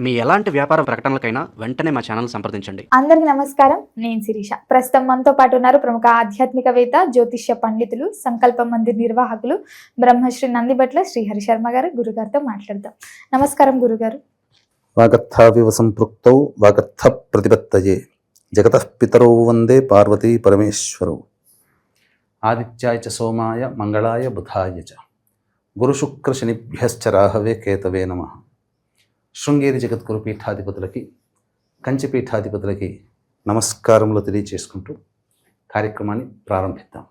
మీ ఎలాంటి వ్యాపార ప్రకటనలకైనా వెంటనే మా ఛానల్ సంప్రదించండి. అందరికీ నమస్కారం. నేను శిరీష. ప్రస్తుతం మనతో పాటు ఉన్నారు ప్రముఖ ఆధ్యాత్మికవేత్త, జ్యోతిష్య పండితులు, సంకల్ప మందిర్ నిర్వాహకులు బ్రహ్మశ్రీ నందిబట్ల శ్రీహరి శర్మ గారు. గురుగారితో మాట్లాడదాం. నమస్కారం గురుగారు. వాగర్థావివ సంపృక్తౌ వాగర్థ ప్రతిపత్తయే జగతః పితరౌ వందే పార్వతీ పరమేశ్వరౌ. ఆదిత్యాయ చ సోమాయ మంగళాయ బుధాయ చ గురుశుక్ర శనిభ్యశ్చ రాహవే కేతవే నమః. శృంగేరి జగద్గురు పీఠాధిపతులకి, కంచి పీఠాధిపతులకి నమస్కారములు తెలియచేసుకుంటూ కార్యక్రమాన్ని ప్రారంభిద్దాం.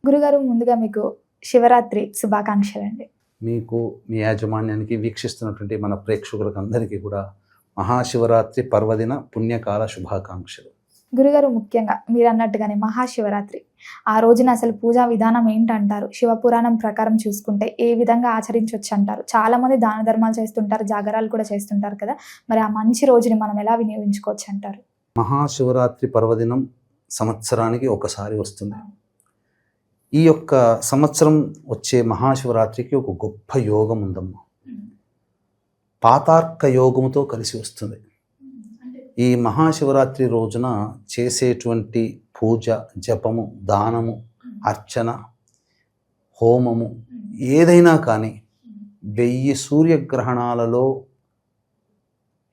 గురుగారు, ముందుగా మీకు శివరాత్రి శుభాకాంక్షలు అండి. మీకు, మీ యాజమాన్యానికి, వీక్షిస్తున్నటువంటి మన ప్రేక్షకులకు అందరికీ కూడా మహాశివరాత్రి పర్వదిన పుణ్యకాల శుభాకాంక్షలు. గురుగారు, ముఖ్యంగా మీరు అన్నట్టుగానే మహాశివరాత్రి ఆ రోజున అసలు పూజా విధానం ఏంటంటారు? శివపురాణం ప్రకారం చూసుకుంటే ఏ విధంగా ఆచరించవచ్చు అంటారు? చాలా మంది దాన ధర్మాలు చేస్తుంటారు, జాగరాలు కూడా చేస్తుంటారు కదా, మరి ఆ మంచి రోజుని మనం ఎలా వినియోగించుకోవచ్చు అంటారు? మహాశివరాత్రి పర్వదినం సంవత్సరానికి ఒకసారి వస్తుంది. ఈ యొక్క సంవత్సరం వచ్చే మహాశివరాత్రికి ఒక గొప్ప యోగం ఉందమ్మా. పాతార్క యోగముతో కలిసి వస్తుంది. ఈ మహాశివరాత్రి రోజున చేసేటువంటి పూజ, జపము, దానము, అర్చన, హోమము ఏదైనా కానీ 1000 సూర్యగ్రహణాలలో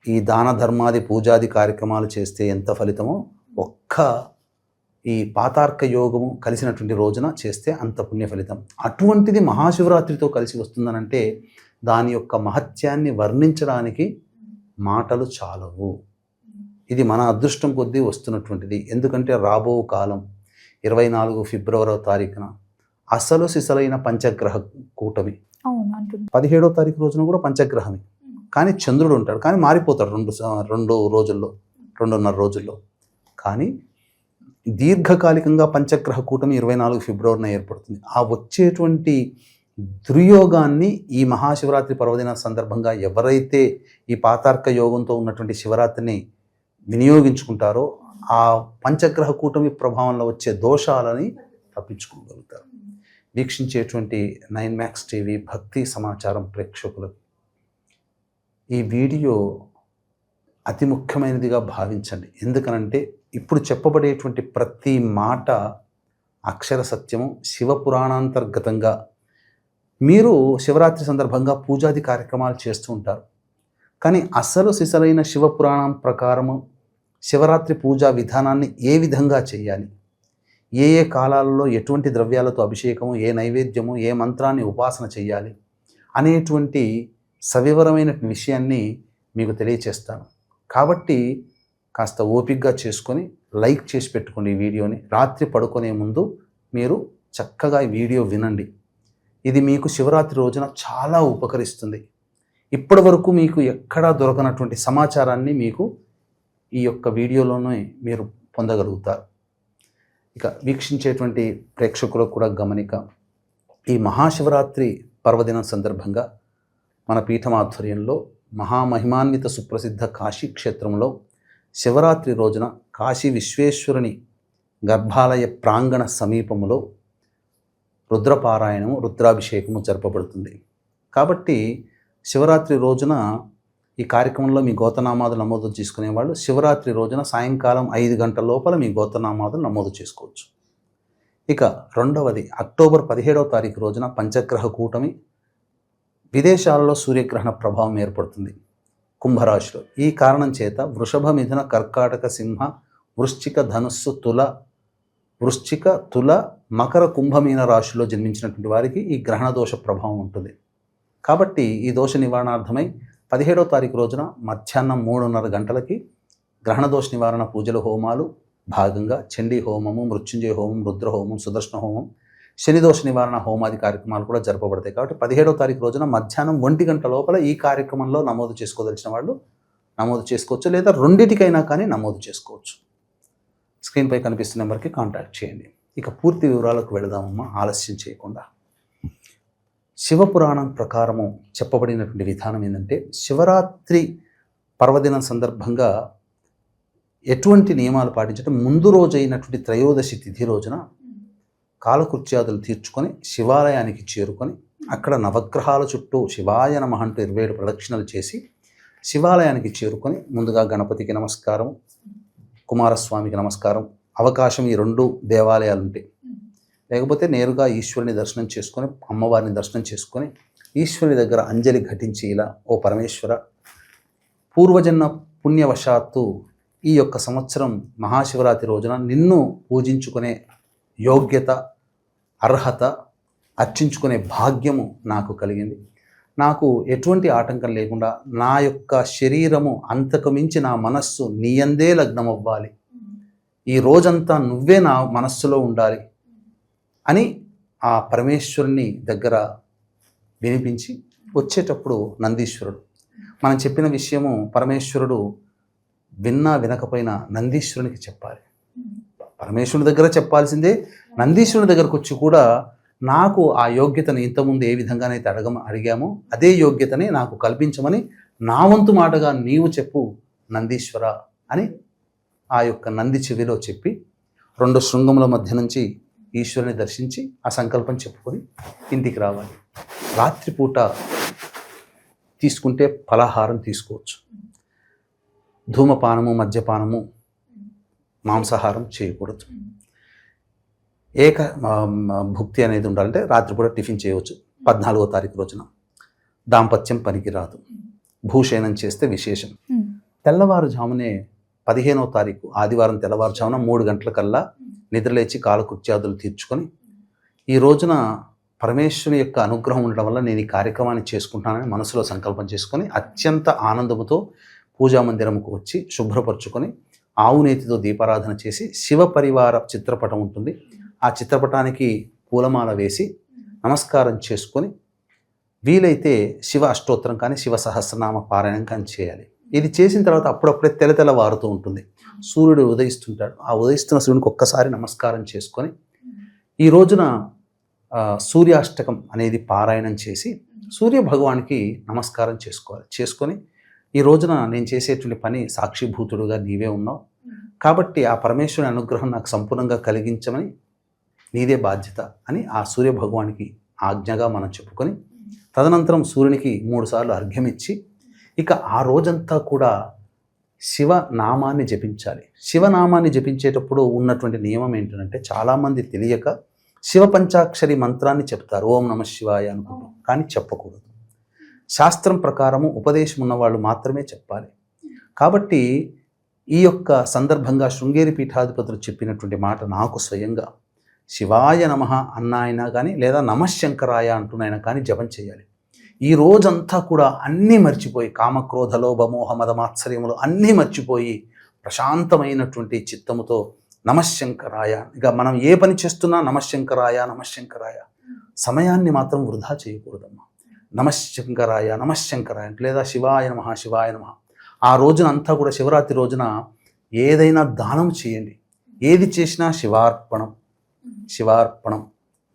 ఈ దాన ధర్మాది పూజాది కార్యక్రమాలు చేస్తే ఎంత ఫలితమో ఒక్క ఈ పాతార్క యోగము కలిసినటువంటి రోజున చేస్తే అంత పుణ్య ఫలితం. అటువంటిది మహాశివరాత్రితో కలిసి వస్తుందనంటే దాని యొక్క మహత్యాన్ని వర్ణించడానికి మాటలు చాలవు. ఇది మన అదృష్టం కొద్దీ వస్తున్నటువంటిది. ఎందుకంటే రాబో కాలం 24 ఫిబ్రవరి తారీఖున అసలు సిసలైన పంచగ్రహ కూటమి. 17వ తారీఖు రోజున కూడా పంచగ్రహమే, కానీ చంద్రుడు ఉంటాడు, కానీ మారిపోతాడు 2 రోజుల్లో, 2.5 రోజుల్లో. కానీ దీర్ఘకాలికంగా పంచగ్రహ కూటమి 24 ఫిబ్రవరిన ఏర్పడుతుంది. ఆ వచ్చేటువంటి దుర్యోగాన్ని ఈ మహాశివరాత్రి పర్వదిన సందర్భంగా ఎవరైతే ఈ పాతార్క యోగంతో ఉన్నటువంటి శివరాత్రిని వినియోగించుకుంటారో ఆ పంచగ్రహ కూటమి ప్రభావంలో వచ్చే దోషాలని తప్పించుకోగలుగుతారు. వీక్షించేటువంటి 9 మ్యాక్స్ టీవీ భక్తి సమాచారం ప్రేక్షకులకు ఈ వీడియో అతి ముఖ్యమైనదిగా భావించండి. ఎందుకనంటే ఇప్పుడు చెప్పబడేటువంటి ప్రతి మాట అక్షర సత్యము. శివపురాణాంతర్గతంగా మీరు శివరాత్రి సందర్భంగా పూజాది కార్యక్రమాలు చేస్తూ ఉంటారు, కానీ అసలు సిసలైన శివపురాణం ప్రకారము శివరాత్రి పూజా విధానాన్ని ఏ విధంగా చేయాలి, ఏ ఏ కాలాలలో ఎటువంటి ద్రవ్యాలతో అభిషేకము, ఏ నైవేద్యము, ఏ మంత్రాన్ని ఉపాసన చేయాలి అనేటువంటి సవివరమైన విషయాన్ని మీకు తెలియచేస్తాను. కాబట్టి కాస్త ఓపికగా చేసుకొని లైక్ చేసి పెట్టుకోండి ఈ వీడియోని. రాత్రి పడుకునే ముందు మీరు చక్కగా ఈ వీడియో వినండి. ఇది మీకు శివరాత్రి రోజున చాలా ఉపకరిస్తుంది. ఇప్పటి వరకు మీకు ఎక్కడా దొరకనటువంటి సమాచారాన్ని మీకు ఈ యొక్క వీడియోలోనే మీరు పొందగలుగుతారు. ఇక వీక్షించేటువంటి ప్రేక్షకులకు కూడా గమనిక, ఈ మహాశివరాత్రి పర్వదినం సందర్భంగా మన పీఠం ఆధ్వర్యంలో మహామహిమాన్విత సుప్రసిద్ధ కాశీ క్షేత్రంలో శివరాత్రి రోజున కాశీ విశ్వేశ్వరుని గర్భాలయ ప్రాంగణ సమీపంలో రుద్రపారాయణము, రుద్రాభిషేకము జరపబడుతుంది. కాబట్టి శివరాత్రి రోజున ఈ కార్యక్రమంలో మీ గోత్రనామాదులు నమోదు చేసుకునేవాళ్ళు శివరాత్రి రోజున సాయంకాలం 5 గంటల లోపల మీ గోత్రనామాదులు నమోదు చేసుకోవచ్చు. ఇక రెండవది, అక్టోబర్ 17వ తారీఖు రోజున పంచగ్రహ కూటమి, విదేశాలలో సూర్యగ్రహణ ప్రభావం ఏర్పడుతుంది కుంభరాశిలో. ఈ కారణం చేత వృషభ, మిథున, కర్కాటక, సింహ, వృశ్చిక, ధనుస్సు, వృశ్చిక, తుల, మకర, కుంభమీన రాశిలో జన్మించినటువంటి వారికి ఈ గ్రహణ దోష ప్రభావం ఉంటుంది. కాబట్టి ఈ దోష నివారణార్థమై 17వ తారీఖు రోజున మధ్యాహ్నం 3:30 గంటలకి గ్రహణ దోష నివారణ పూజలు, హోమాలు భాగంగా చండీ హోమము, మృత్యుంజయ హోమం, రుద్రహోమం, సుదర్శన హోమం, శనిదోష నివారణ హోమాది కార్యక్రమాలు కూడా జరపబడతాయి. కాబట్టి 17వ తారీఖు రోజున మధ్యాహ్నం 1 గంట లోపల ఈ కార్యక్రమంలో నమోదు చేసుకోదలిచిన వాళ్ళు నమోదు చేసుకోవచ్చు, లేదా రెండిటికైనా కానీ నమోదు చేసుకోవచ్చు. స్క్రీన్పై కనిపిస్తున్న నెంబర్కి కాంటాక్ట్ చేయండి. ఇక పూర్తి వివరాలకు వెళదామమ్మా, ఆలస్యం చేయకుండా. శివపురాణం ప్రకారము చెప్పబడినటువంటి విధానం ఏంటంటే, శివరాత్రి పర్వదినం సందర్భంగా ఎటువంటి నియమాలు పాటించడం, ముందు రోజు అయినటువంటి త్రయోదశి తిథి రోజున కాలకృత్యాదులు తీర్చుకొని శివాలయానికి చేరుకొని అక్కడ నవగ్రహాల చుట్టూ శివాయ నమః అంటూ 27 ప్రదక్షిణలు చేసి శివాలయానికి చేరుకొని ముందుగా గణపతికి నమస్కారం, కుమారస్వామికి నమస్కారం. అవకాశం ఈ 2 దేవాలయాలు ఉంటాయి. లేకపోతే నేరుగా ఈశ్వరుని దర్శనం చేసుకొని, అమ్మవారిని దర్శనం చేసుకొని, ఈశ్వరుని దగ్గర అంజలి ఘటించి ఇలా, ఓ పరమేశ్వర, పూర్వజన్మ పుణ్యవశాత్తు ఈ యొక్క సంవత్సరం మహాశివరాత్రి రోజున నిన్ను పూజించుకునే యోగ్యత, అర్హత, అర్చించుకునే భాగ్యము నాకు కలిగింది. నాకు ఎటువంటి ఆటంకం లేకుండా నా యొక్క శరీరము అంతకు మించి నా మనస్సు నీయందే లగ్నం అవ్వాలి, ఈ రోజంతా నువ్వే నా మనస్సులో ఉండాలి అని ఆ పరమేశ్వరుని దగ్గర వినిపించి వచ్చేటప్పుడు నందీశ్వరుడు మనం చెప్పిన విషయము పరమేశ్వరుడు విన్నా వినకపోయినా నందీశ్వరునికి చెప్పాలి. పరమేశ్వరుని దగ్గర చెప్పాల్సిందే, నందీశ్వరుని దగ్గరకు వచ్చి కూడా నాకు ఆ యోగ్యతను ఇంతకుముందు ఏ విధంగానైతే అడిగామో అదే యోగ్యతని నాకు కల్పించమని నా వంతు మాటగా నీవు చెప్పు నందీశ్వర అని ఆ యొక్క నంది చెవిలో చెప్పి 2 శృంగముల మధ్య నుంచి ఈశ్వరుని దర్శించి ఆ సంకల్పం చెప్పుకొని ఇంటికి రావాలి. రాత్రిపూట తీసుకుంటే ఫలాహారం తీసుకోవచ్చు. ధూమపానము, మద్యపానము, మాంసాహారం చేయకూడదు. భుక్తి అనేది ఉండాలంటే రాత్రిపూట టిఫిన్ చేయవచ్చు. 14వ తారీఖు రోజున దాంపత్యం పనికిరాదు. భూషయనం చేస్తే విశేషం. తెల్లవారుజామునే 15వ తారీఖు ఆదివారం తెల్లవారుజామున 3 గంటలకల్లా నిద్రలేచి కాలకృత్యాదులు తీర్చుకొని, ఈ రోజున పరమేశ్వరుని యొక్క అనుగ్రహం ఉండడం వల్ల నేను ఈ కార్యక్రమాన్ని చేసుకుంటానని మనసులో సంకల్పం చేసుకొని అత్యంత ఆనందముతో పూజా మందిరంకు వచ్చి శుభ్రపరచుకొని ఆవు నేతితో దీపారాధన చేసి శివ పరివార చిత్రపటం ఉంటుంది, ఆ చిత్రపటానికి పూలమాల వేసి నమస్కారం చేసుకొని వీలైతే శివ అష్టోత్తరం కానీ శివ సహస్రనామ పారాయణం కానీ చేయాలి. ఇది చేసిన తర్వాత అప్పుడప్పుడే తెల్లవారుతూ ఉంటుంది. సూర్యుడు ఉదయిస్తుంటాడు. ఆ ఉదయిస్తున్న సూర్యునికి ఒక్కసారి నమస్కారం చేసుకొని ఈ రోజున సూర్యాష్టకం అనేది పారాయణం చేసి సూర్య భగవానికి నమస్కారం చేసుకొని ఈ రోజున నేను చేసేటువంటి పని సాక్షిభూతుడుగా నీవే ఉన్నావు కాబట్టి ఆ పరమేశ్వరుని అనుగ్రహం నాకు సంపూర్ణంగా కలిగించమని నీదే బాధ్యత అని ఆ సూర్య భగవానికి ఆజ్ఞగా మనం చెప్పుకొని తదనంతరం సూర్యునికి 3 సార్లు అర్ఘ్యం ఇచ్చి ఇక ఆ రోజంతా కూడా శివనామాన్ని జపించాలి. శివనామాన్ని జపించేటప్పుడు ఉన్నటువంటి నియమం ఏంటంటే చాలామంది తెలియక శివ పంచాక్షరి మంత్రాన్ని చెప్తారు, ఓం నమ శివాయ అనుకుంటాం, కానీ చెప్పకూడదు. శాస్త్రం ప్రకారము ఉపదేశం ఉన్నవాళ్ళు మాత్రమే చెప్పాలి. కాబట్టి ఈ యొక్క సందర్భంగా శృంగేరి పీఠాధిపతులు చెప్పినటువంటి మాట నాకు స్వయంగా శివాయ నమః అన్నాయినా కానీ లేదా నమశంకరాయ అంటున్నాయినా కానీ జపం చేయాలి. ఈ రోజంతా కూడా అన్నీ మర్చిపోయి కామక్రోధ లోభ మోహ మదమాత్సర్యములు అన్నీ మర్చిపోయి ప్రశాంతమైనటువంటి చిత్తముతో నమశంకరాయ, ఇక మనం ఏ పని చేస్తున్నా నమశంకరాయ నమశంకరాయ, సమయాన్ని మాత్రం వృధా చేయకూడదమ్మా. నమశంకరాయ నమశంకరాయ లేదా శివాయ నమః శివాయ నమః. ఆ రోజున అంతా కూడా శివరాత్రి రోజున ఏదైనా దానం చేయండి, ఏది చేసినా శివార్పణం శివార్పణం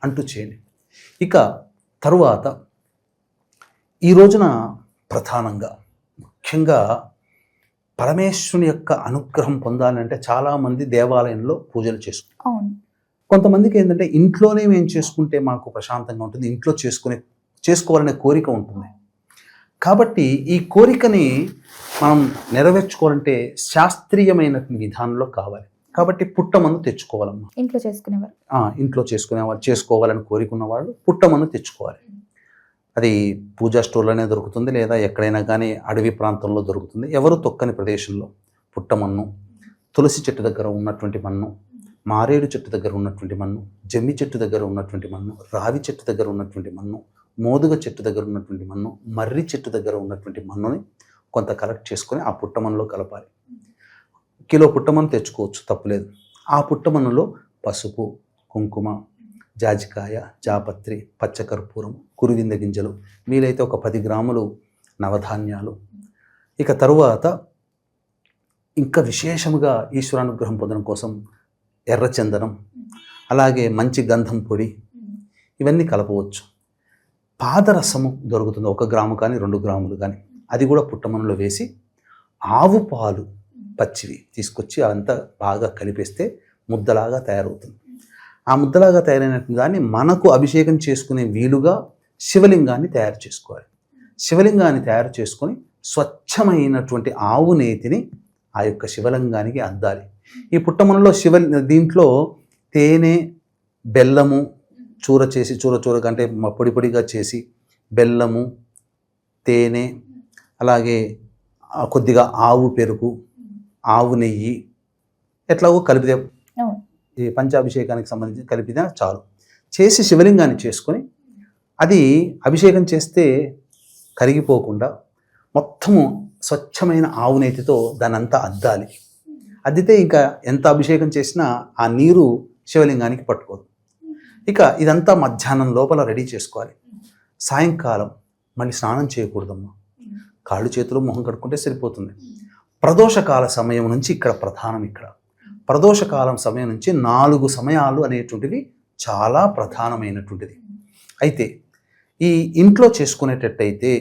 అంటూ చేయండి. ఇక తరువాత ఈ రోజున ప్రధానంగా ముఖ్యంగా పరమేశ్వరుని యొక్క అనుగ్రహం పొందాలంటే చాలామంది దేవాలయంలో పూజలు చేసుకుంటారు. కొంతమందికి ఏంటంటే ఇంట్లోనే మేము చేసుకుంటే మాకు ప్రశాంతంగా ఉంటుంది, ఇంట్లో చేసుకోవాలనే కోరిక ఉంటుంది. కాబట్టి ఈ కోరికని మనం నెరవేర్చుకోవాలంటే శాస్త్రీయమైన విధానంలో కావాలి. కాబట్టి పుట్టమన్ను తెచ్చుకోవాలమ్మా. ఇంట్లో చేసుకునేవాళ్ళు చేసుకోవాలని కోరికున్న వాళ్ళు పుట్టమన్ను తెచ్చుకోవాలి. అది పూజా స్టోర్లోనే దొరుకుతుంది లేదా ఎక్కడైనా కానీ అడవి ప్రాంతంలో దొరుకుతుంది. ఎవరు తొక్కని ప్రదేశంలో పుట్టమన్ను, తులసి చెట్టు దగ్గర ఉన్నటువంటి మన్ను, మారేడు చెట్టు దగ్గర ఉన్నటువంటి మన్ను, జమ్మి చెట్టు దగ్గర ఉన్నటువంటి మన్ను, రావి చెట్టు దగ్గర ఉన్నటువంటి మన్ను, మోదుగ చెట్టు దగ్గర ఉన్నటువంటి మన్ను, మర్రి చెట్టు దగ్గర ఉన్నటువంటి మన్నుని కొంత కలెక్ట్ చేసుకొని ఆ పుట్టమన్నులో కలపాలి. కిలో పుట్టమన్ను తెచ్చుకోవచ్చు, తప్పులేదు. ఆ పుట్టమన్నులో పసుపు, కుంకుమ, జాజికాయ, జాపత్రి, పచ్చకర్పూరం, కురువింద గింజలు, వీలైతే ఒక 10 గ్రాములు నవధాన్యాలు, ఇక తరువాత ఇంకా విశేషముగా ఈశ్వరానుగ్రహం పొందడం కోసం ఎర్రచందనం, అలాగే మంచి గంధం పొడి, ఇవన్నీ కలపవచ్చు. పాదరసము దొరుకుతుంది, 1 గ్రాము కానీ 2 గ్రాములు కానీ, అది కూడా పుట్టమన్నులో వేసి ఆవు పాలు పచ్చివి తీసుకొచ్చి అదంతా బాగా కలిపేస్తే ముద్దలాగా తయారవుతుంది. ఆ ముద్దలాగా తయారైనటువంటి దాన్ని మనకు అభిషేకం చేసుకునే వీలుగా శివలింగాన్ని తయారు చేసుకోవాలి. శివలింగాన్ని తయారు చేసుకొని స్వచ్ఛమైనటువంటి ఆవు నేతిని ఆ యొక్క శివలింగానికి అద్దాలి. ఈ పుట్టమనలో దీంట్లో తేనె, బెల్లము చూర చేసి చూరగా అంటే పొడి పొడిగా చేసి బెల్లము, తేనె, అలాగే కొద్దిగా ఆవు పెరుగు, ఆవు నెయ్యి ఎట్లాగో కలిపితే ఈ పంచాభిషేకానికి సంబంధించి కలిపితే చాలు. చేసి శివలింగాన్ని చేసుకొని అది అభిషేకం చేస్తే కరిగిపోకుండా మొత్తము స్వచ్ఛమైన ఆవు నేతితో దాన్ని అంతా అద్దాలి. అద్దితే ఇంకా ఎంత అభిషేకం చేసినా ఆ నీరు శివలింగానికి పట్టుకోదు. ఇక ఇదంతా మధ్యాహ్నం లోపల రెడీ చేసుకోవాలి. సాయంకాలం మళ్ళీ స్నానం చేయకూడదమ్మా. కాళ్ళు చేతులు మొహం కడుక్కుంటే సరిపోతుంది. ప్రదోషకాల సమయం నుంచి ఇక్కడ ప్రధానం. ఇక్కడ ప్రదోషకాలం సమయం నుంచి 4 సమయాలు అనేటువంటివి చాలా ప్రధానమైనటువంటిది. అయితే ఈ ఇంట్లో చేసుకునేటట్టయితే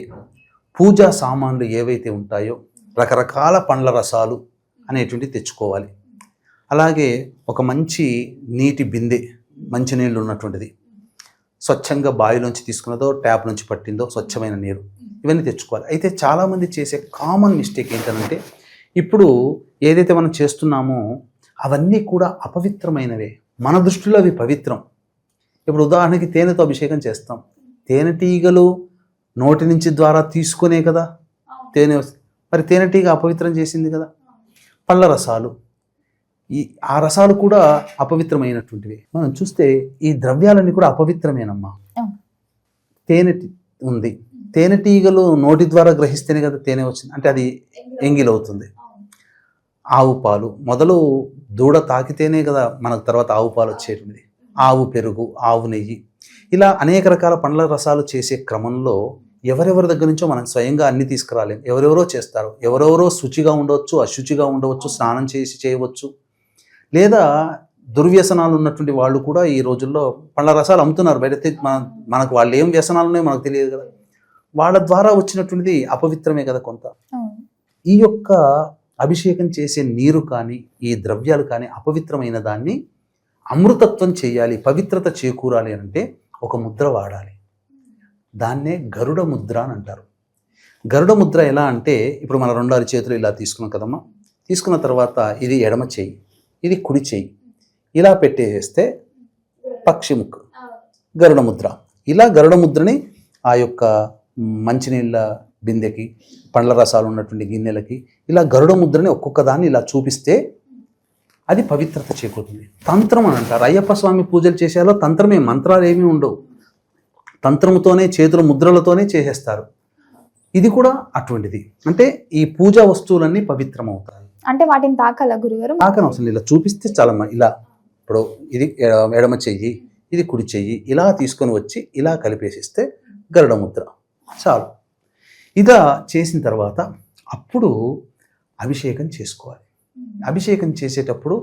పూజా సామాన్లు ఏవైతే ఉంటాయో రకరకాల పండ్ల రసాలు అనేటువంటివి తెచ్చుకోవాలి. అలాగే ఒక మంచి నీటి బిందె, మంచినీళ్ళు ఉన్నటువంటిది, స్వచ్ఛంగా బావిలోంచి తీసుకున్నదో ట్యాప్ నుంచి పట్టిందో స్వచ్ఛమైన నీరు, ఇవన్నీ తెచ్చుకోవాలి. అయితే చాలామంది చేసే కామన్ మిస్టేక్ ఏంటంటే ఇప్పుడు ఏదైతే మనం చేస్తున్నామో అవన్నీ కూడా అపవిత్రమైనవే. మన దృష్టిలో అవి పవిత్రం. ఇప్పుడు ఉదాహరణకి తేనెతో అభిషేకం చేస్తాం. తేనెటీగలు నోటి నుంచి ద్వారా తీసుకునే కదా తేనె. మరి తేనెటీగ అపవిత్రం చేసింది కదా. పళ్ళ రసాలు, ఆ రసాలు కూడా అపవిత్రమైనటువంటివి. మనం చూస్తే ఈ ద్రవ్యాలన్నీ కూడా అపవిత్రమేనమ్మా. తేనె ఉంది, తేనెటీగలు నోటి ద్వారా గ్రహిస్తేనే కదా తేనె వచ్చింది, అంటే అది ఎంగిలవుతుంది. ఆవు పాలు మొదలు దూడ తాకితేనే కదా మనకు తర్వాత ఆవు పాలు వచ్చేటువంటిది. ఆవు పెరుగు, ఆవు నెయ్యి, ఇలా అనేక రకాల పండ్ల రసాలు చేసే క్రమంలో ఎవరెవరి దగ్గర నుంచో మనం స్వయంగా అన్ని తీసుకురాలేం. ఎవరెవరో చేస్తారు. ఎవరెవరో శుచిగా ఉండవచ్చు, అశుచిగా ఉండవచ్చు, స్నానం చేసి చేయవచ్చు. లేదా దుర్వ్యసనాలు ఉన్నటువంటి వాళ్ళు కూడా ఈ రోజుల్లో పండ్ల రసాలు అమ్ముతున్నారు బయట. మనకు వాళ్ళు ఏం వ్యసనాలు ఉన్నాయో మనకు తెలియదు కదా. వాళ్ళ ద్వారా వచ్చినటువంటిది అపవిత్రమే కదా కొంత. ఈ యొక్క అభిషేకం చేసే నీరు కానీ ఈ ద్రవ్యాలు కానీ అపవిత్రమైన దాన్ని అమృతత్వం చేయాలి, పవిత్రత చేకూరాలి అంటే ఒక ముద్ర వాడాలి. దాన్నే గరుడ ముద్ర అని అంటారు. గరుడ ముద్ర ఎలా అంటే ఇప్పుడు మన 2 అరిచేతులు ఇలా తీసుకున్నాం కదమ్మా. తీసుకున్న తర్వాత ఇది ఎడమ చెయ్యి, ఇది కుడి చెయ్యి, ఇలా పెట్టేస్తే పక్షి ముక్కు, గరుడ ముద్ర. ఇలా గరుడ ముద్రని ఆ యొక్క మంచినీళ్ళ బిందెకి, పండ్ల రసాలు ఉన్నటువంటి గిన్నెలకి ఇలా గరుడ ముద్రని ఒక్కొక్క దాన్ని ఇలా చూపిస్తే అది పవిత్రత చేకూరుతుంది. తంత్రం అని అంటారు. అయ్యప్ప స్వామి పూజలు చేసేలో తంత్రమే, మంత్రాలు ఏమీ ఉండవు. తంత్రముతోనే, చేతుల ముద్రలతోనే చేసేస్తారు. ఇది కూడా అటువంటిది. అంటే ఈ పూజా వస్తువులన్నీ పవిత్రమవుతాయి. అంటే వాటిని తాకాల గురుగారు? తాకని అవసరం ఇలా చూపిస్తే చాలమ్మా. ఇలా ఇప్పుడు ఇది ఎడమ చెయ్యి, ఇది కుడి చెయ్యి, ఇలా తీసుకొని వచ్చి ఇలా కలిపేసిస్తే గరుడ ముద్ర చాలు. ఇలా చేసిన తర్వాత అప్పుడు అభిషేకం చేసుకోవాలి. అభిషేకం చేసేటప్పుడు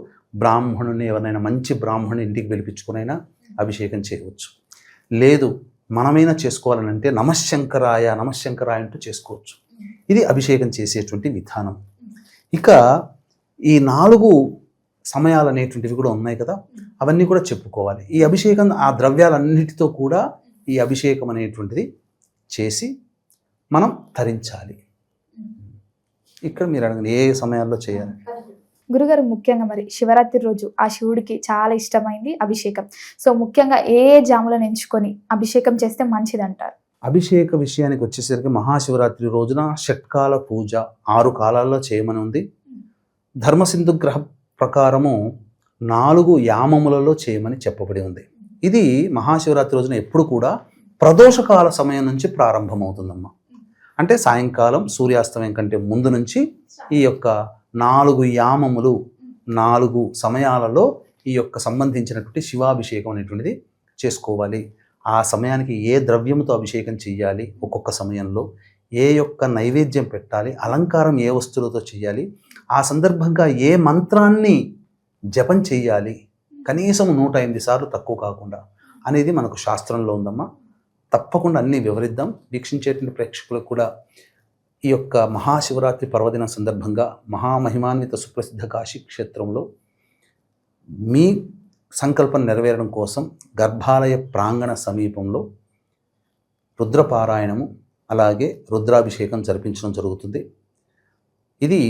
బ్రాహ్మణుని, ఎవరైనా మంచి బ్రాహ్మణుని ఇంటికి పిలిపించుకునైనా అభిషేకం చేయవచ్చు. లేదు మనమైనా చేసుకోవాలనంటే నమశ్శంకరాయ నమశ్శంకరాయ అంటూ చేసుకోవచ్చు. ఇది అభిషేకం చేసేటువంటి విధానం. ఇక ఈ 4 సమయాలు అనేటువంటివి కూడా ఉన్నాయి కదా, అవన్నీ కూడా చెప్పుకోవాలి. ఈ అభిషేకం ఆ ద్రవ్యాలన్నిటితో కూడా ఈ అభిషేకం అనేటువంటిది చేసి మనం ధరించాలి. ఇక్కడ మీరు అడగండి ఏ సమయాల్లో చేయాలి. గురుగారు ముఖ్యంగా మరి శివరాత్రి రోజు ఆ శివుడికి చాలా ఇష్టమైంది అభిషేకం. సో ముఖ్యంగా ఏ జాములను ఎంచుకొని అభిషేకం చేస్తే మంచిది అంటారు? అభిషేక విషయానికి వచ్చేసరికి మహాశివరాత్రి రోజున షట్కాల పూజ 6 కాలాల్లో చేయమని ఉంది. ధర్మసింధు గ్రహ ప్రకారము 4 యామములలో చేయమని చెప్పబడి ఉంది. ఇది మహాశివరాత్రి రోజున ఎప్పుడు కూడా ప్రదోషకాల సమయం నుంచి ప్రారంభమవుతుందమ్మా. అంటే సాయంకాలం సూర్యాస్తమయం కంటే ముందు నుంచి ఈ యొక్క 4 యామములు, 4 సమయాలలో ఈ యొక్క సంబంధించినటువంటి శివాభిషేకం అనేటువంటిది చేసుకోవాలి. ఆ సమయానికి ఏ ద్రవ్యముతో అభిషేకం చెయ్యాలి, ఒక్కొక్క సమయంలో ఏ యొక్క నైవేద్యం పెట్టాలి, అలంకారం ఏ వస్తువులతో చేయాలి, ఆ సందర్భంగా ఏ మంత్రాన్ని జపం చెయ్యాలి, కనీసం 108 సార్లు తక్కువ కాకుండా అనేది మనకు శాస్త్రంలో ఉందమ్మా. తప్పకుండా అన్నీ వివరిద్దాం. వీక్షించేటువంటి ప్రేక్షకులకు కూడా ఈ యొక్క మహాశివరాత్రి పర్వదిన సందర్భంగా మహామహిమాన్విత సుప్రసిద్ధ కాశీ క్షేత్రంలో మీ సంకల్పం నెరవేరడం కోసం గర్భాలయ ప్రాంగణ సమీపంలో రుద్రపారాయణము, అలాగే రుద్రాభిషేకం జరిపించడం జరుగుతుంది. ఇది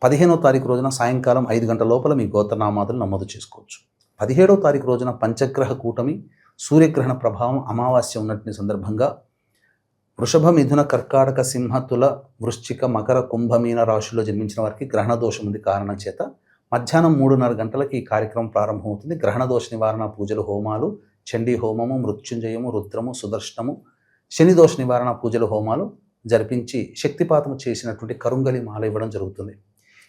15వ తారీఖు రోజున సాయంకాలం 5 గంటల లోపల మీ గోత్రనామాదులు నమోదు చేసుకోవచ్చు. 17వ తారీఖు రోజున పంచగ్రహ కూటమి, సూర్యగ్రహణ ప్రభావం, అమావాస్య ఉన్నటువంటి సందర్భంగా వృషభ, మిథున, కర్కాటక, సింహ, తుల, వృశ్చిక, మకర, కుంభమీన రాశుల్లో జన్మించిన వారికి గ్రహణ దోషం ఉంది కారణం చేత మధ్యాహ్నం 3:30 గంటలకి ఈ కార్యక్రమం ప్రారంభమవుతుంది. గ్రహణ దోష నివారణ పూజలు, హోమాలు, చండీ హోమము, మృత్యుంజయము, రుద్రము, సుదర్శనము, శని దోష నివారణ పూజలు, హోమాలు జరిపించి శక్తిపాతము చేసినటువంటి కరుంగలి మాల ఇవ్వడం జరుగుతుంది.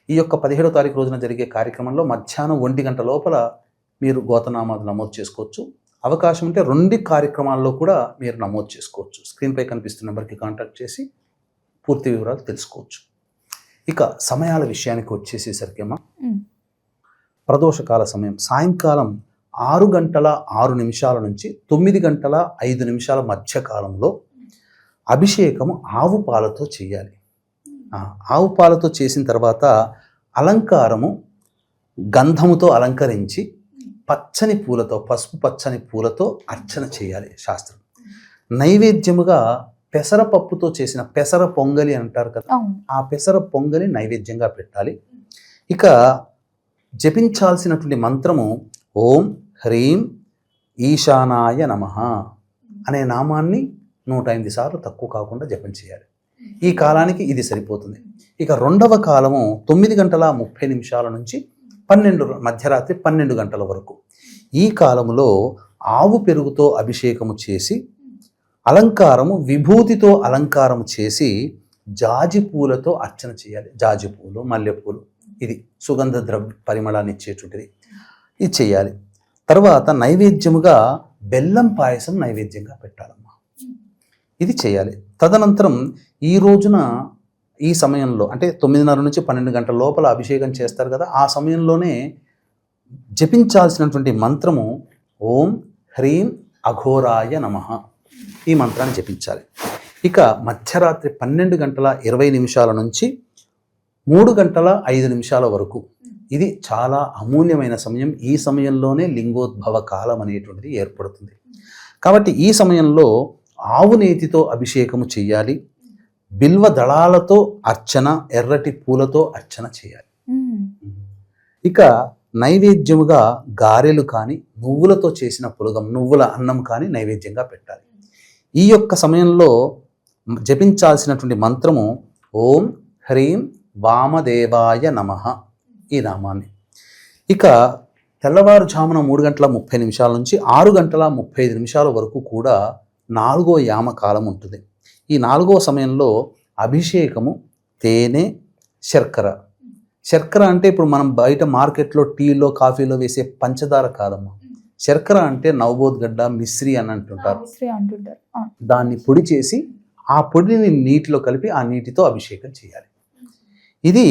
ఈ యొక్క 17వ తారీఖు రోజున జరిగే కార్యక్రమంలో మధ్యాహ్నం 1 గంట లోపల మీరు గోత్రనామాలు నమోదు చేసుకోవచ్చు. అవకాశం ఉంటే 2 కార్యక్రమాల్లో కూడా మీరు నమోదు చేసుకోవచ్చు. స్క్రీన్పై కనిపిస్తున్న నెంబర్కి కాంటాక్ట్ చేసి పూర్తి వివరాలు తెలుసుకోవచ్చు. ఇక సమయాల విషయానికి వచ్చేసేసరికి అమ్మ, ప్రదోషకాల సమయం సాయంకాలం 6 గంటల 6 నిమిషాల నుంచి 9 గంటల 5 నిమిషాల మధ్య కాలంలో అభిషేకము ఆవు పాలతో చేయాలి. ఆవు పాలతో చేసిన తర్వాత అలంకారము గంధముతో అలంకరించి పచ్చని పూలతో, పసుపు పచ్చని పూలతో అర్చన చేయాలి శాస్త్రం. నైవేద్యముగా పెసరపప్పుతో చేసిన పెసర పొంగలి అంటారు కదా, ఆ పెసర పొంగలి నైవేద్యంగా పెట్టాలి. ఇక జపించాల్సినటువంటి మంత్రము ఓం హ్రీం ఈశానాయ నమః అనే నామాన్ని 108 సార్లు తక్కువ కాకుండా జపం చేయాలి. ఈ కాలానికి ఇది సరిపోతుంది. ఇక రెండవ కాలము 9 గంటల 30 నిమిషాల నుంచి మధ్యరాత్రి 12 గంటల వరకు. ఈ కాలములో ఆవు పెరుగుతో అభిషేకము చేసి అలంకారము విభూతితో అలంకారము చేసి జాజి పూలతో అర్చన చేయాలి. జాజి పూలు, మల్లెపూలు, ఇది సుగంధ ద్రవ్య పరిమళాన్ని ఇచ్చేటువంటిది, ఇది చేయాలి. తర్వాత నైవేద్యముగా బెల్లం పాయసం నైవేద్యంగా పెట్టాలమ్మా, ఇది చేయాలి. తదనంతరం ఈ రోజున ఈ సమయంలో అంటే 9:30 నుంచి 12 గంటల లోపల అభిషేకం చేస్తారు కదా, ఆ సమయంలోనే జపించాల్సినటువంటి మంత్రము ఓం హ్రీం అఘోరాయ నమః, ఈ మంత్రాన్ని జపించాలి. ఇక మధ్యరాత్రి 12 గంటల 20 నిమిషాల నుంచి 3 గంటల 5 నిమిషాల వరకు ఇది చాలా అమూల్యమైన సమయం. ఈ సమయంలోనే లింగోద్భవ కాలం అనేటువంటిది ఏర్పడుతుంది. కాబట్టి ఈ సమయంలో ఆవు నేతితో అభిషేకము చేయాలి. బిల్వ దళాలతో అర్చన, ఎర్రటి పూలతో అర్చన చేయాలి. ఇక నైవేద్యముగా గారెలు కానీ, నువ్వులతో చేసిన పులగం, నువ్వుల అన్నం కానీ నైవేద్యంగా పెట్టాలి. ఈ యొక్క సమయంలో జపించాల్సినటువంటి మంత్రము ఓం హ్రీం వామదేవాయ నమః, ఈ నామాన్ని. ఇక తెల్లవారుజామున 3 గంటల 30 నిమిషాల నుంచి 6 గంటల 35 నిమిషాల వరకు కూడా 4వ యామకాలం ఉంటుంది. ఈ 4వ సమయంలో అభిషేకము తేనె, శర్కర అంటే ఇప్పుడు మనం బయట మార్కెట్లో టీలో, కాఫీలో వేసే పంచదార కాదమ్మా. శర్కర అంటే నవబోద్గడ్డ, మిశ్రీ అని అంటుంటారు. దాన్ని పొడి చేసి ఆ పొడిని నీటిలో కలిపి ఆ నీటితో అభిషేకం చేయాలి. ఇది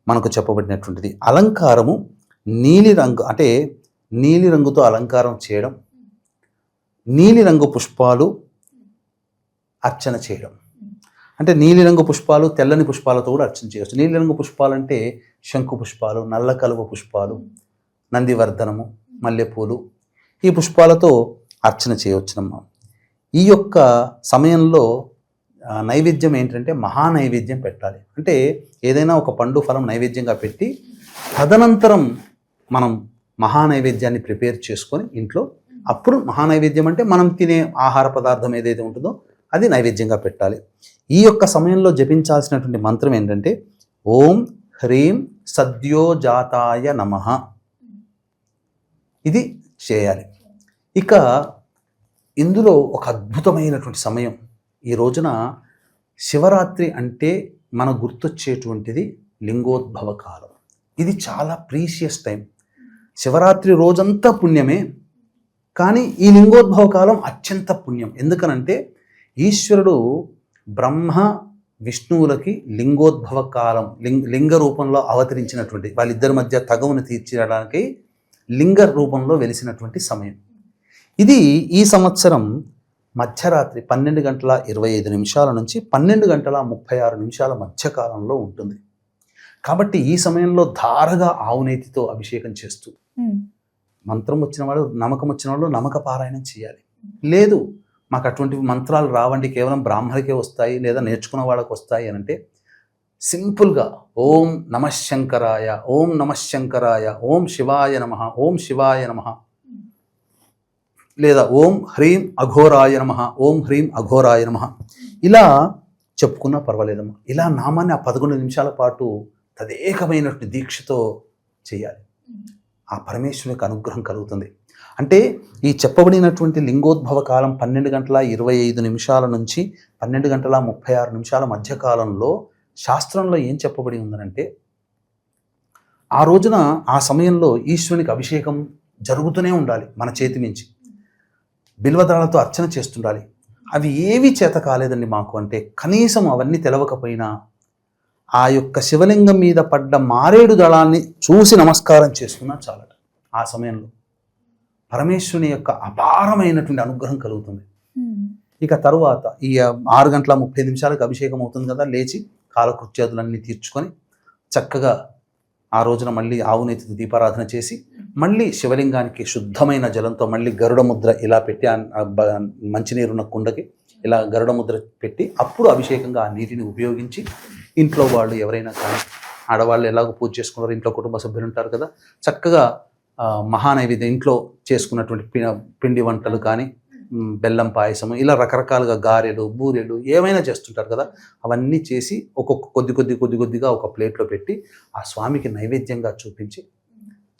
మనకు చెప్పబడినటువంటిది. అలంకారము నీలిరంగు, అంటే నీలిరంగుతో అలంకారం చేయడం, నీలిరంగు పుష్పాలు అర్చన చేయడం. అంటే నీలిరంగు పుష్పాలు, తెల్లని పుష్పాలతో కూడా అర్చన చేయవచ్చు. నీలిరంగు పుష్పాలు అంటే శంకు పుష్పాలు, నల్ల కలువ పుష్పాలు, నందివర్ధనము, మల్లెపూలు, ఈ పుష్పాలతో అర్చన చేయవచ్చునమ్మా. ఈ యొక్క సమయంలో నైవేద్యం ఏంటంటే మహానైవేద్యం పెట్టాలి. అంటే ఏదైనా ఒక పండు, ఫలం నైవేద్యంగా పెట్టి తదనంతరం మనం మహానైవేద్యాన్ని ప్రిపేర్ చేసుకొని ఇంట్లో, అప్పుడు మహానైవేద్యం అంటే మనం తినే ఆహార పదార్థం ఏదైతే ఉంటుందో అది నైవేద్యంగా పెట్టాలి. ఈ యొక్క సమయంలో జపించాల్సినటువంటి మంత్రం ఏంటంటే ఓం హ్రీం సద్యోజాతాయ నమః, ఇది చేయాలి. ఇక ఇందులో ఒక అద్భుతమైనటువంటి సమయం, ఈ రోజున శివరాత్రి అంటే మనకు గుర్తొచ్చేటువంటిది లింగోద్భవ కాలం. ఇది చాలా ప్రీషియస్ టైం. శివరాత్రి రోజంతా పుణ్యమే, కానీ ఈ లింగోద్భవ కాలం అత్యంత పుణ్యం. ఎందుకనంటే ఈశ్వరుడు బ్రహ్మ విష్ణువులకి లింగోద్భవ కాలం, లింగ రూపంలో అవతరించినటువంటి, వాళ్ళిద్దరి మధ్య తగవును తీర్చడానికి లింగ రూపంలో వెలిసినటువంటి సమయం ఇది. ఈ సంవత్సరం మధ్యరాత్రి 12 గంటల 25 నిమిషాల నుంచి 12 గంటల 36 నిమిషాల మధ్యకాలంలో ఉంటుంది. కాబట్టి ఈ సమయంలో ధారగా ఆవునేతితో అభిషేకం చేస్తూ, మంత్రం వచ్చిన వాడు, నమ్మకం వచ్చిన వాళ్ళు నమ్మక పారాయణం చేయాలి. లేదు మాకు అటువంటి మంత్రాలు రావండి, కేవలం బ్రాహ్మణులకే వస్తాయి లేదా నేర్చుకున్న వాళ్ళకి వస్తాయి అని అంటే సింపుల్గా ఓం నమఃశంకరాయ, ఓం నమఃశంకరాయ, ఓం శివాయ నమః, ఓం శివాయ నమః, లేదా ఓం హ్రీం అఘోరాయ నమః, ఓం హ్రీం అఘోరాయ నమః ఇలా చెప్పుకున్నా పర్వాలేదమ్మా. ఇలా నామాన్ని ఆ 11 నిమిషాల పాటు తదేకమైనటువంటి దీక్షతో చేయాలి. ఆ పరమేశ్వరుని యొక్క అనుగ్రహం కలుగుతుంది. అంటే ఈ చెప్పబడినటువంటి లింగోద్భవ కాలం 12 గంటల 25 నిమిషాల నుంచి 12 గంటల 36 నిమిషాల మధ్యకాలంలో శాస్త్రంలో ఏం చెప్పబడి ఉందనంటే, ఆ రోజున ఆ సమయంలో ఈశ్వరునికి అభిషేకం జరుగుతూనే ఉండాలి. మన చేతి నుంచి బిల్వదళాలతో అర్చన చేస్తుండాలి. అవి ఏవి చేత కాలేదండి మాకు అంటే, కనీసం అవన్నీ తెలవకపోయినా ఆ యొక్క శివలింగం మీద పడ్డ మారేడు దళాన్ని చూసి నమస్కారం చేసుకున్నా చాలట. ఆ సమయంలో పరమేశ్వరుని యొక్క అపారమైనటువంటి అనుగ్రహం కలుగుతుంది. ఇక తరువాత ఈ 6 గంటల 30 నిమిషాలకు అభిషేకం అవుతుంది కదా, లేచి కాలకృత్యాదులన్నీ తీర్చుకొని చక్కగా ఆ రోజున మళ్ళీ ఆవునేతితో దీపారాధన చేసి మళ్ళీ శివలింగానికి శుద్ధమైన జలంతో మళ్ళీ గరుడ ముద్ర ఇలా పెట్టి మంచినీరున్న కుండకి ఇలా గరుడ ముద్ర పెట్టి అప్పుడు అభిషేకంగా ఆ నీటిని ఉపయోగించి ఇంట్లో వాళ్ళు ఎవరైనా కానీ, ఆడవాళ్ళు ఎలాగో పూజ చేసుకున్నారు, ఇంట్లో కుటుంబ సభ్యులు ఉంటారు కదా, చక్కగా మహానైవేద్యం ఇంట్లో చేసుకున్నటువంటి పిండి వంటలు కానీ, బెల్లం పాయసము ఇలా రకరకాలుగా గారెలు బూరెలు ఏమైనా చేస్తుంటారు కదా, అవన్నీ చేసి ఒక్కొక్క కొద్దిగా ఒక ప్లేట్లో పెట్టి ఆ స్వామికి నైవేద్యంగా చూపించి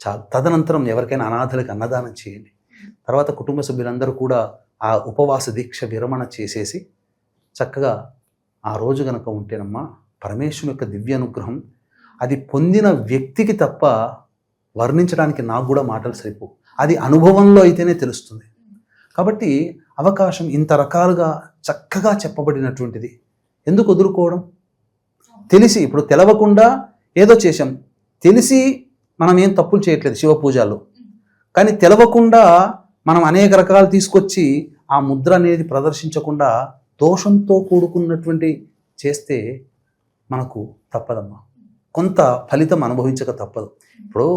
చాలు. తదనంతరం ఎవరికైనా అనాథలకు అన్నదానం చేయండి. తర్వాత కుటుంబ సభ్యులందరూ కూడా ఆ ఉపవాస దీక్ష విరమణ చేసేసి చక్కగా ఆ రోజు గనక ఉంటేనమ్మా పరమేశ్వరుని యొక్క దివ్య అనుగ్రహం అది పొందిన వ్యక్తికి తప్ప వర్ణించడానికి నాకు కూడా మాటలు సరిపోవు. అది అనుభవంలో అయితేనే తెలుస్తుంది. కాబట్టి అవకాశం ఇంత రకాలుగా చక్కగా చెప్పబడినటువంటిది ఎందుకు వదులుకోవడం? తెలిసి, ఇప్పుడు తెలవకుండా ఏదో చేశాం, తెలిసి మనం ఏం తప్పులు చేయట్లేదు శివ పూజల్లో, కానీ తెలవకుండా మనం అనేక రకాలు తీసుకొచ్చి ఆ ముద్ర అనేది ప్రదర్శించకుండా దోషంతో కూడుకున్నటువంటి చేస్తే మనకు తప్పదమ్మా, కొంత ఫలితం అనుభవించక తప్పదు. ఇప్పుడు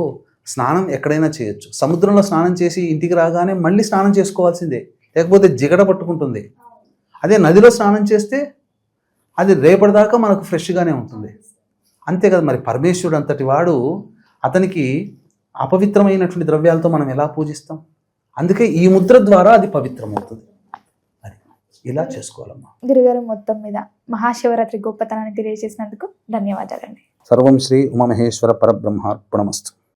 స్నానం ఎక్కడైనా చేయొచ్చు, సముద్రంలో స్నానం చేసి ఇంటికి రాగానే మళ్ళీ స్నానం చేసుకోవాల్సిందే, లేకపోతే జిగట పట్టుకుంటుంది. అదే నదిలో స్నానం చేస్తే అది రేపటిదాకా మనకు ఫ్రెష్గానే ఉంటుంది. అంతే కదా మరి. పరమేశ్వరుడు అంతటి వాడు, అతనికి అపవిత్రమైనటువంటి ద్రవ్యాలతో మనం ఎలా పూజిస్తాం? అందుకే ఈ ముద్ర ద్వారా అది పవిత్రమవుతుంది. అది ఇలా చేసుకోవాలమ్మా. గురుగారు, మొత్తం మీద మహాశివరాత్రి గొప్పతనాన్ని తెలియజేసినందుకు ధన్యవాదాలండి. సర్వం శ్రీ ఉమామహేశ్వర పరబ్రహ్మార్పణమస్తు.